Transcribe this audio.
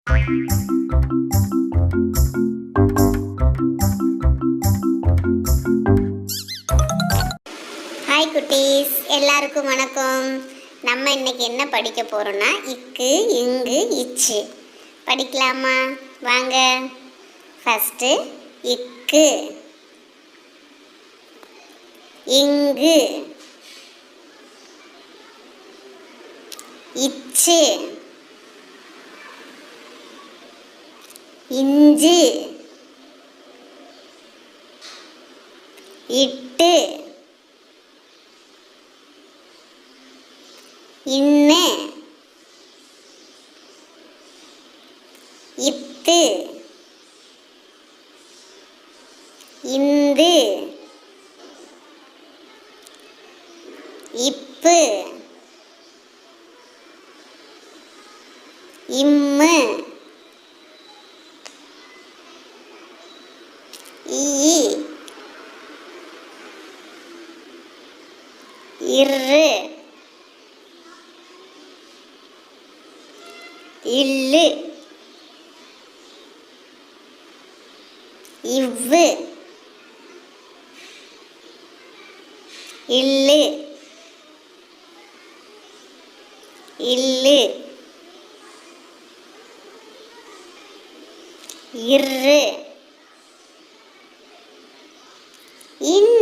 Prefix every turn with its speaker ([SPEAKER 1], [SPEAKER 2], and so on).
[SPEAKER 1] Hi குட்டீஸ், எல்லாருக்கும் வணக்கம். நம்ம இன்னைக்கு என்ன படிக்க போறோம்னா இக்கு இங்கு இச்சு படிக்கலாமா? வாங்க. ஃபர்ஸ்ட் இக்கு, இங்கு, இச்சு, இஞ்சு, இட்டு, இன்னு, இத்து, இந்து, இப்பு, இம்மு, ஈ, இரு, இல்லு, இவ்வு, இல்லு, இல்லு, இரு, இன்னு.